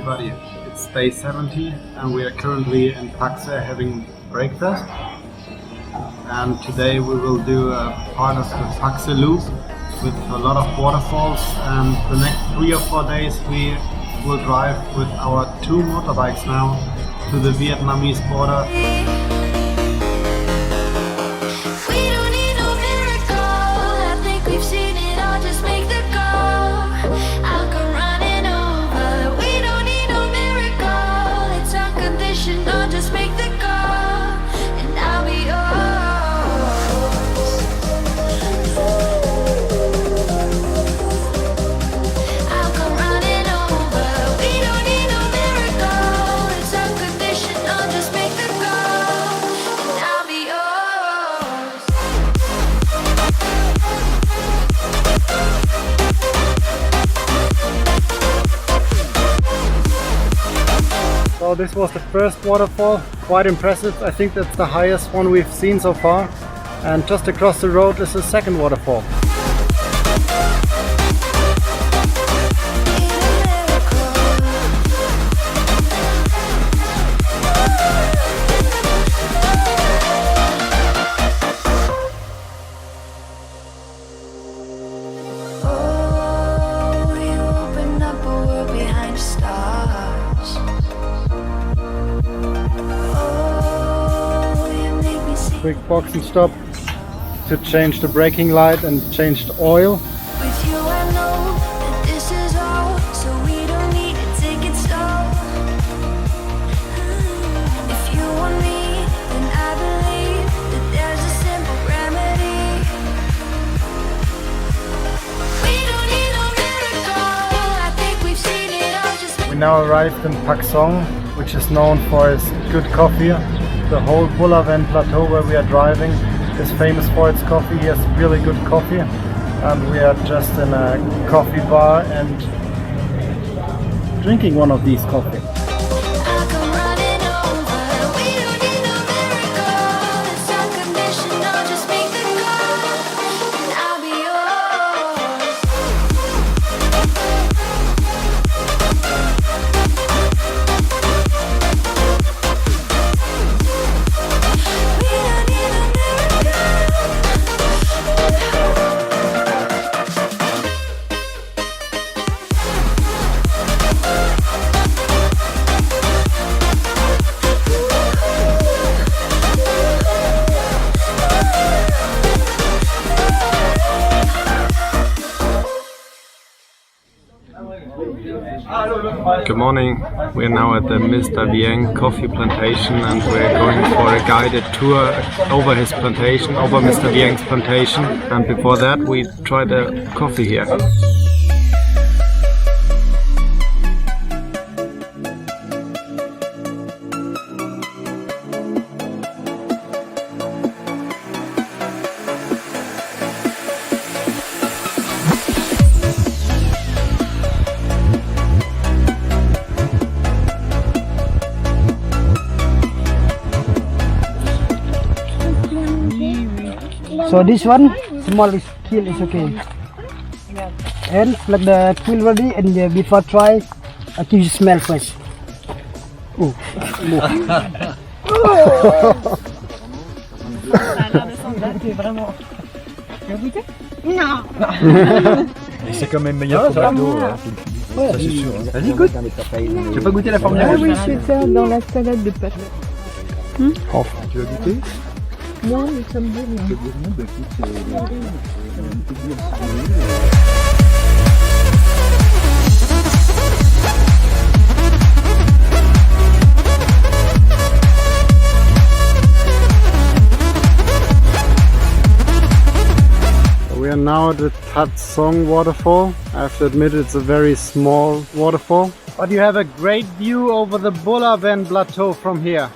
everybody, it's day 70 and we are currently in Pakse having breakfast. And today we will do a part of the Pakse Loop with a lot of waterfalls, and the next 3 or 4 days we will drive with our 2 motorbikes now to the Vietnamese border. So this was the first waterfall, quite impressive. I think that's the highest one we've seen so far. And just across the road is the second waterfall. Quick box and stop to change the braking light and change the oil. With you I know that this is all, so we don't need to take it slow. If you want me, then I believe that there's a simple remedy. We don't need no miracle, I think we've seen it all. Just We now arrived in Paksong, which is known for its good coffee. The whole Vieng Plateau where we are driving is famous for its coffee. He has really good coffee, and we are just in a coffee bar and drinking one of these coffee. I'll come running over. We don't need no miracle, it's unconditional. Just make the call, and I'll be yours. Good morning. We are now at the Mr. Vieng Coffee Plantation, and we're going for a guided tour over his plantation, over Mr. Vieng's plantation. And before that we tried a coffee here. So this one, small kill is okay. And like the kill ready, and before try, I think you smell first. Oh. C'est quand même meilleur que l'eau, ça c'est sûr. Vas-y, goûte. Tu veux pas goûter la formule? Ah oui, je fais ça dans la salade de pâtes. Oh. Tu veux goûter? Non, mais ça me donne. We are now at the Tad Soung Waterfall. I have to admit it's a very small waterfall, but you have a great view over the Vieng Plateau from here.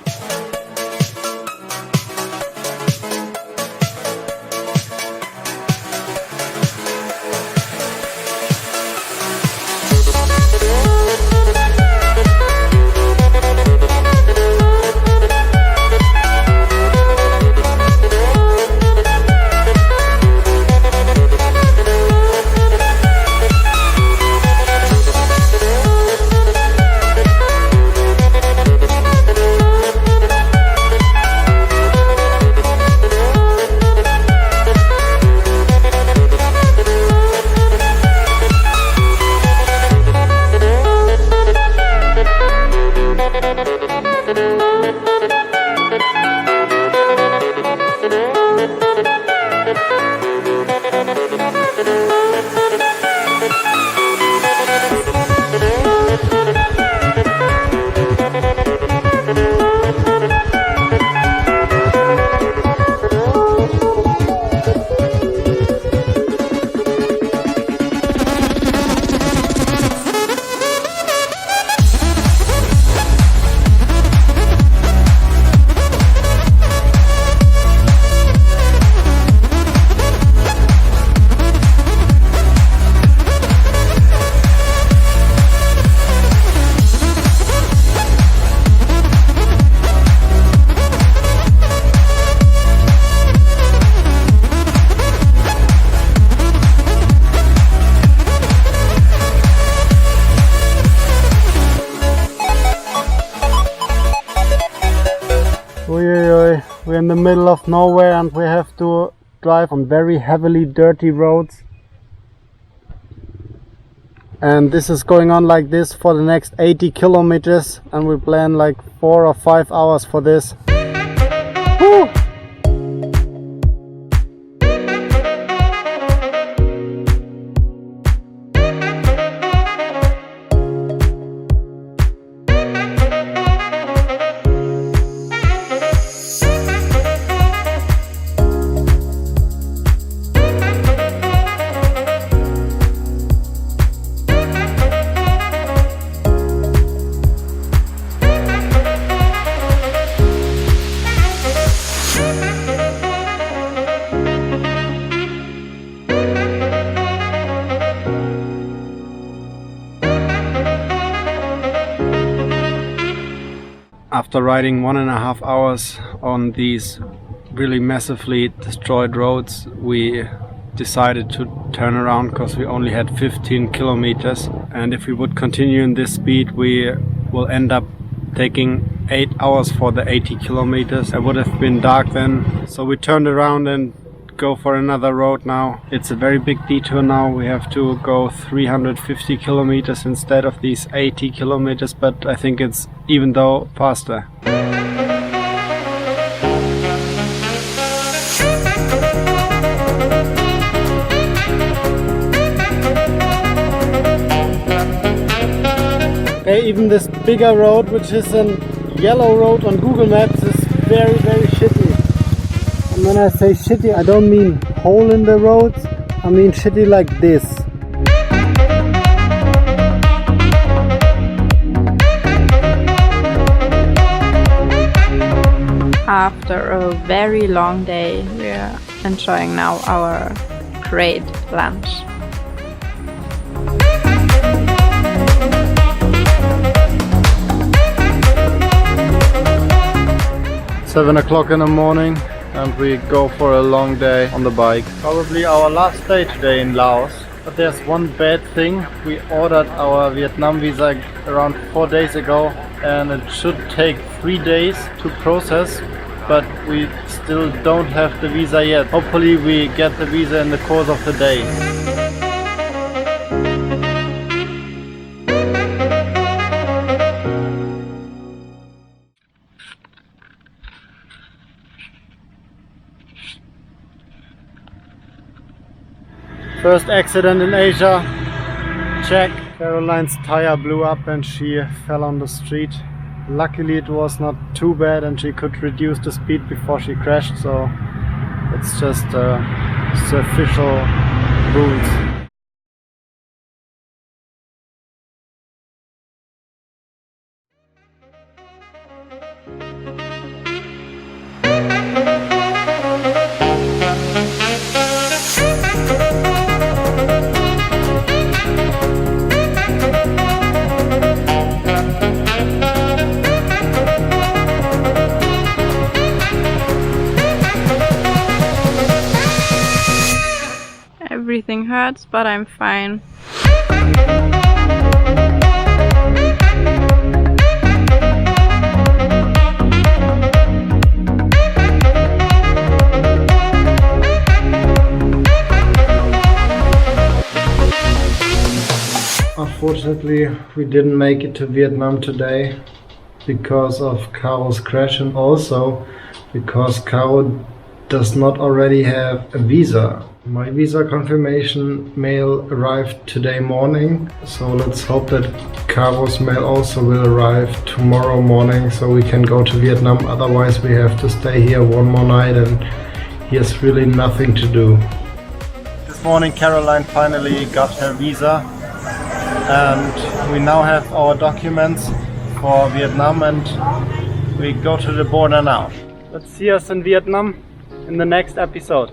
in the middle of nowhere and we have to drive on very heavily dirty roads. And this is going on like this for the next 80 kilometers and we plan like 4 or 5 hours for this. Woo! After riding 1.5 hours on these really massively destroyed roads, we decided to turn around because we only had 15 kilometers, and if we would continue in this speed we will end up taking 8 hours for the 80 kilometers. It would have been dark then, so we turned around and go for another road now. It's a very big detour now. We have to go 350 kilometers instead of these 80 kilometers, but I think it's even though faster. Okay, even this bigger road, which is a yellow road on Google Maps, is very, very shitty. And when I say shitty, I don't mean hole in the roads, I mean shitty like this. After a very long day, we are enjoying now our great lunch. 7 o'clock in the morning and we go for a long day on the bike. Probably our last day today in Laos. But there's one bad thing. We ordered our Vietnam visa around 4 days ago and it should take 3 days to process, but we still don't have the visa yet. Hopefully we get the visa in the course of the day. First accident in Asia, check. Caroline's tire blew up and she fell on the street. Luckily it was not too bad and she could reduce the speed before she crashed, so it's just it's official rules. Everything hurts, but I'm fine. Unfortunately, we didn't make it to Vietnam today because of Caro's crash and also because Caro does not already have a visa. My visa confirmation mail arrived today morning, so let's hope that Caro's mail also will arrive tomorrow morning so we can go to Vietnam. Otherwise we have to stay here one more night and he has really nothing to do. This morning Caroline finally got her visa and we now have our documents for Vietnam and we go to the border now. Let's see us in Vietnam in the next episode.